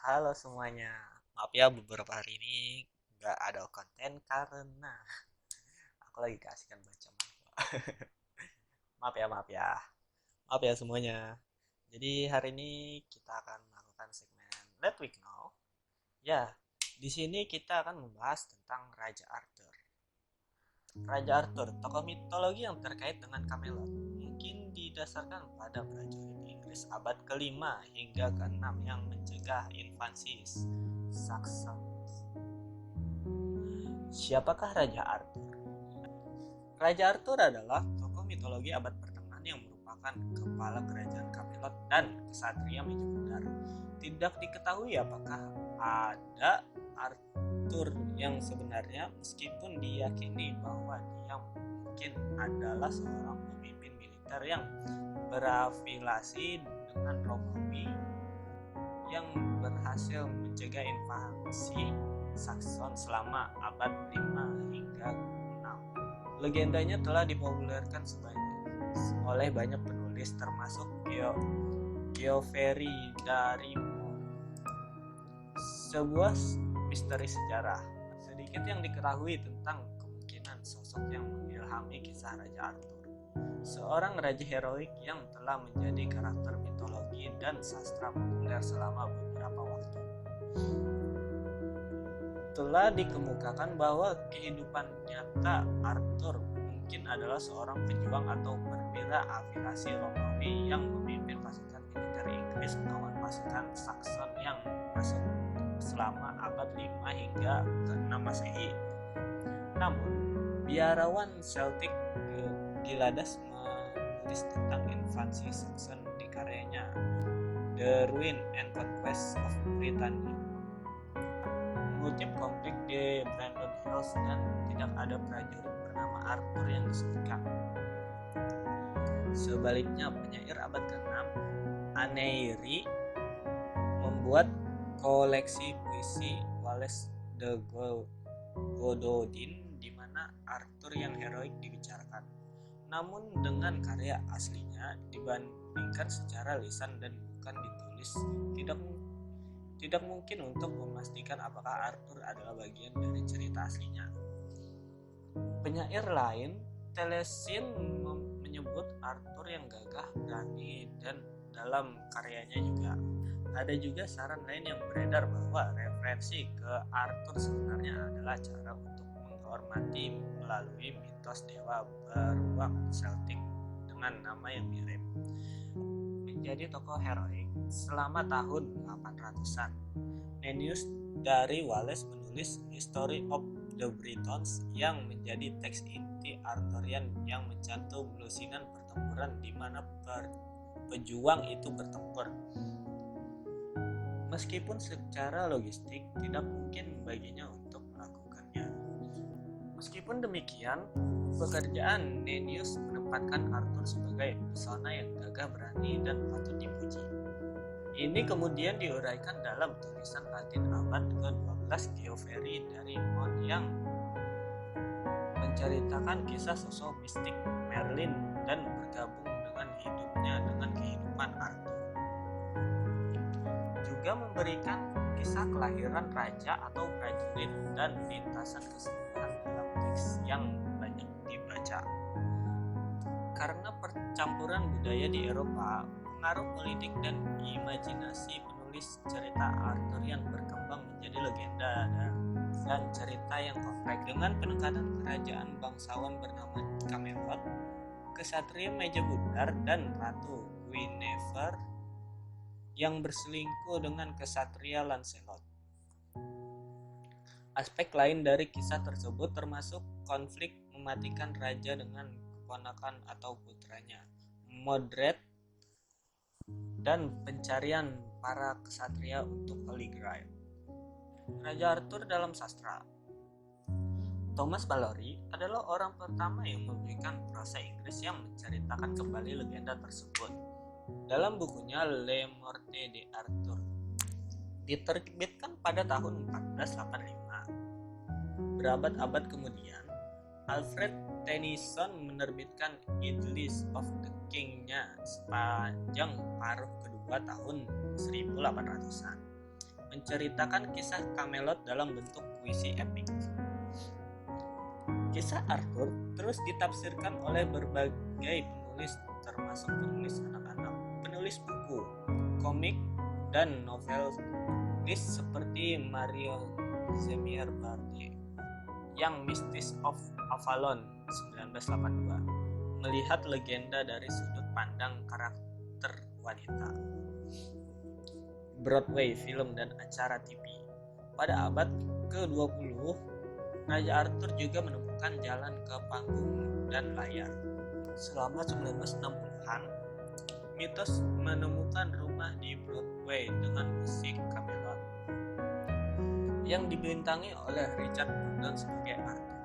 Halo semuanya, maaf ya beberapa hari ini nggak ada konten karena aku lagi keasikan baca manhwa. Maaf ya semuanya. Jadi hari ini kita akan melakukan segmen Let We Know. Ya, di sini kita akan membahas tentang Raja Arthur. Raja Arthur, tokoh mitologi yang terkait dengan Camelot, mungkin didasarkan pada prajurit Inggris abad ke-5 hingga ke-6 yang mencegah invasi Saxon. Siapakah Raja Arthur? Raja Arthur adalah tokoh mitologi abad pertengahan yang merupakan kepala kerajaan Camelot dan kesatria Majapahit. Tidak diketahui apakah ada Arthur yang sebenarnya, meskipun diyakini bahwa dia mungkin adalah seorang pemimpin militer yang berafiliasi dengan Romawi yang berhasil mencegah invasi Saxon selama abad 5 hingga 6. Legendanya telah dipopulerkan oleh banyak penulis termasuk Geoffrey dari sebuah misteri sejarah. Sedikit yang diketahui tentang kemungkinan sosok yang mengilhami kisah Raja Arthur, seorang raja heroik yang telah menjadi karakter mitologi dan sastra populer selama beberapa waktu. Telah dikemukakan bahwa kehidupan nyata Arthur mungkin adalah seorang pejuang atau perwira afiliasi Romawi yang memimpin pasukan militer Inggris melawan pasukan Saxon yang masuk selama abad 5 hingga ke-6 Masehi. Namun, biarawan Celtic Giladas menulis tentang invasi Saxon di karyanya The Ruin and Conquest of Britannia, mengutip konflik di Brandon Hills, dan tidak ada prajurit bernama Arthur yang disebutkan. Sebaliknya, penyair abad ke-6 Aneurin membuat koleksi puisi Wallace de Gododin di mana Arthur yang heroik dibicarakan. Namun dengan karya aslinya dibandingkan secara lisan dan bukan ditulis, tidak mungkin untuk memastikan apakah Arthur adalah bagian dari cerita aslinya. Penyair lain, Taliesin, menyebut Arthur yang gagah, berani, dan dalam karyanya juga. Ada juga saran lain yang beredar bahwa referensi ke Arthur sebenarnya adalah cara untuk menghormati melalui mitos dewa beruang Celtic dengan nama yang mirip. Menjadi tokoh heroik selama tahun 800-an. Nennius dari Wales menulis History of the Britons yang menjadi teks inti Arthurian yang mencantum lusinan pertempuran di mana pejuang itu bertempur. Meskipun secara logistik tidak mungkin baginya untuk melakukannya. Meskipun demikian, pekerjaan Nennius menempatkan Arthur sebagai pesona yang gagah, berani, dan patut dipuji. Ini kemudian diuraikan dalam tulisan Latin abad ke-12 Geoffrey dari Monmouth yang menceritakan kisah sosok mistik Merlin dan bergabung dengan hidupnya dengan kehidupan Arthur. Juga memberikan kisah kelahiran raja atau prajurit dan lintasan keseluruhan dalam teks yang banyak dibaca. Karena percampuran budaya di Eropa, pengaruh politik dan imajinasi penulis cerita Arthurian berkembang menjadi legenda dan cerita yang kompleks dengan penekanan kerajaan bangsawan bernama Camelot, kesatria Majapahit, dan Ratu Guinevere yang berselingkuh dengan kesatria Lancelot. Aspek lain dari kisah tersebut termasuk konflik mematikan raja dengan keponakan atau putranya, Modred, dan pencarian para kesatria untuk Holy Grail. Raja Arthur dalam sastra. Thomas Ballory adalah orang pertama yang memberikan prosa Inggris yang menceritakan kembali legenda tersebut. Dalam bukunya Le Morte d'Arthur, diterbitkan pada tahun 1485. Berabad-abad kemudian, Alfred Tennyson menerbitkan Idylls of the King-nya sepanjang paruh kedua tahun 1800-an, menceritakan kisah Camelot dalam bentuk puisi epik. Kisah Arthur terus ditafsirkan oleh berbagai penulis, termasuk penulis anak-anak, penulis buku, komik, dan novelis seperti Mario Zemir Bardier yang Mistress of Avalon 1982 melihat legenda dari sudut pandang karakter wanita. Broadway, film, dan acara TV. Pada abad ke-20, Raja Arthur juga menemukan jalan ke panggung dan layar. Selama 1960-an, mitos menemukan rumah di Broadway dengan musik Camelot yang dibintangi oleh Richard Burton sebagai Arthur.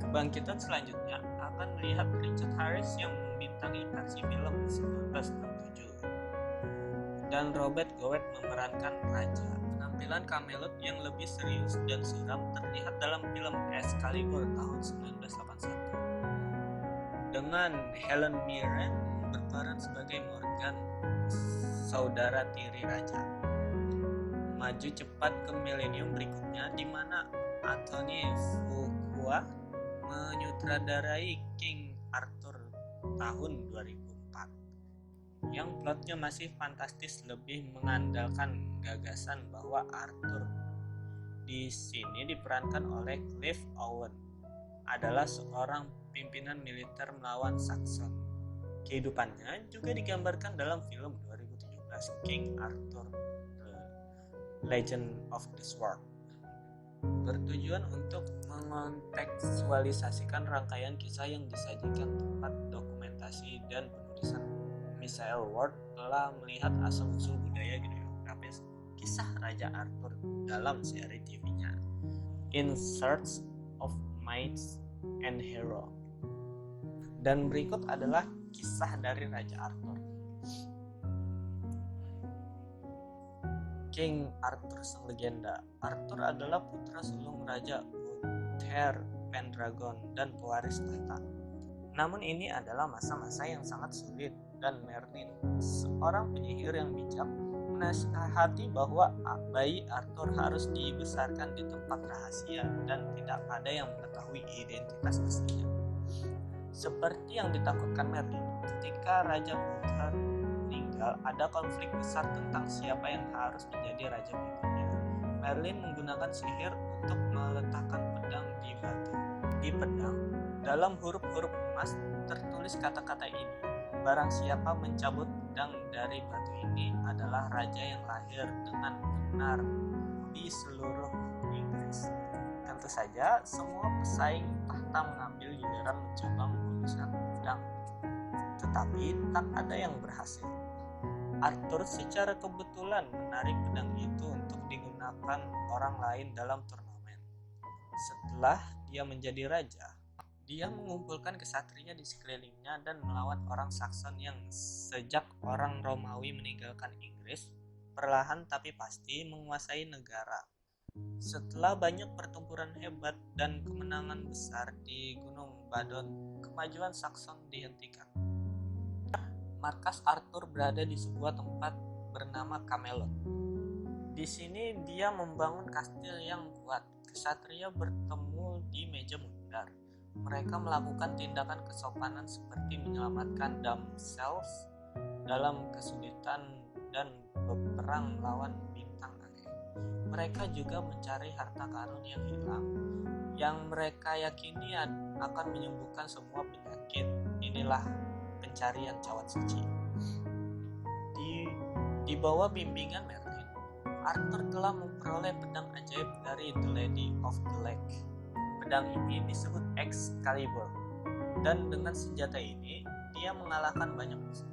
Kebangkitan selanjutnya akan melihat Richard Harris yang membintangi versi film 1967 dan Robert Gower memerankan Raja. Penampilan Camelot yang lebih serius dan suram terlihat dalam film Excalibur tahun 1981 dengan Helen Mirren berperan sebagai Morgan, saudara tiri Raja. Maju cepat ke milenium berikutnya di mana Anthony Fuqua menyutradarai King Arthur tahun 2004 yang plotnya masih fantastis, lebih mengandalkan gagasan bahwa Arthur di sini diperankan oleh Clive Owen adalah seorang pimpinan militer melawan Saxon. Kehidupannya juga digambarkan dalam film 2017 King Arthur Legend of the Sword, bertujuan untuk mengontekstualisasikan rangkaian kisah yang disajikan tempat dokumentasi dan penulisan Michael Ward telah melihat asal-usul budaya geografi kisah Raja Arthur dalam seri TV-nya In Search of Might and Hero. Dan berikut adalah kisah dari Raja Arthur. King Arthur sang legenda. Arthur adalah putra sulung Raja Uther Pendragon dan pewaris tahta. Namun ini adalah masa-masa yang sangat sulit dan Merlin, seorang penyihir yang bijak, menasihati bahwa bayi Arthur harus dibesarkan di tempat rahasia dan tidak ada yang mengetahui identitas aslinya. Seperti yang ditakutkan Merlin, ketika Raja Uther meninggal, ada konflik besar tentang siapa yang harus menjadi raja berikutnya. Merlin menggunakan sihir untuk meletakkan pedang di batu. Di pedang, dalam huruf-huruf emas tertulis kata-kata ini: barang siapa mencabut pedang dari batu ini adalah raja yang lahir dengan benar di seluruh Inggris. Tentu saja semua pesaing tahta mengambil giliran mencoba menggunakan pedang, tetapi tak ada yang berhasil. Arthur secara kebetulan menarik pedang itu untuk digunakan orang lain dalam turnamen. Setelah dia menjadi raja, dia mengumpulkan kesatria di sekelilingnya dan melawan orang Saxon yang sejak orang Romawi meninggalkan Inggris, perlahan tapi pasti menguasai negara. Setelah banyak pertempuran hebat dan kemenangan besar di Gunung Badon, kemajuan Saxon dihentikan. Markas Arthur berada di sebuah tempat bernama Camelot. Di sini dia membangun kastil yang kuat. Kesatria bertemu di meja mundar. Mereka melakukan tindakan kesopanan seperti menyelamatkan damsels dalam kesulitan dan berperang melawan bintang aneh. Mereka juga mencari harta karun yang hilang, yang mereka yakini akan menyembuhkan semua penyakit. Inilah pencarian cawan suci. Di bawah bimbingan Merlin, Arthur telah memperoleh pedang ajaib dari The Lady of the Lake. Pedang ini disebut Excalibur, dan dengan senjata ini dia mengalahkan banyak musuh.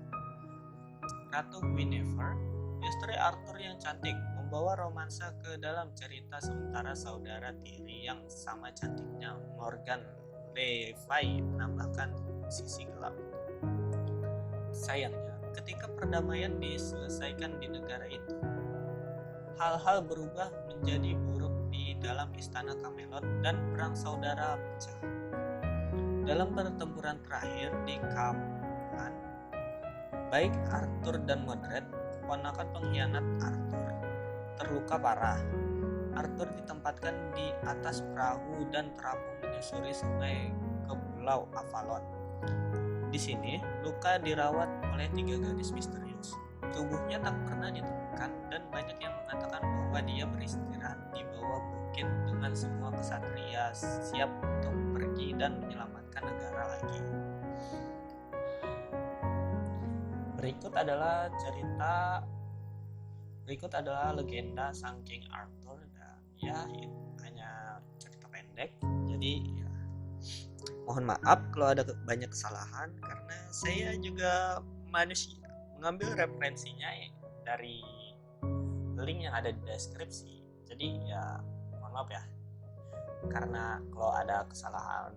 Ratu Guinevere, istri Arthur yang cantik, membawa romansa ke dalam cerita, sementara saudara tiri yang sama cantiknya, Morgan Le Fay, menambahkan sisi gelap. Sayangnya, ketika perdamaian diselesaikan di negara itu, hal-hal berubah menjadi buruk di dalam istana Camelot dan perang saudara pecah. Dalam pertempuran terakhir di Camlan, baik Arthur dan Modred, keponakan pengkhianat Arthur, terluka parah. Arthur ditempatkan di atas perahu dan terapung menyusuri sampai ke pulau Avalon. Di sini, Luka dirawat oleh 3 gadis misterius. Tubuhnya tak pernah ditemukan dan banyak yang mengatakan bahwa dia beristirahat di bawah bukit dengan semua kesatria siap untuk pergi dan menyelamatkan negara lagi. Berikut adalah legenda Sang King Arthur. Dan ya, itu hanya cerita pendek. Jadi ya, mohon maaf kalau ada banyak kesalahan karena saya juga manusia. Mengambil referensinya dari link yang ada di deskripsi. Jadi ya mohon maaf ya. Karena kalau ada kesalahan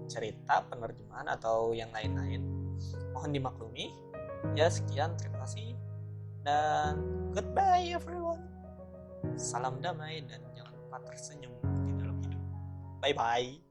cerita, penerjemahan atau yang lain-lain, mohon dimaklumi. Ya sekian, terima kasih. Dan goodbye everyone. Salam damai dan jangan lupa tersenyum di dalam hidup. Bye bye.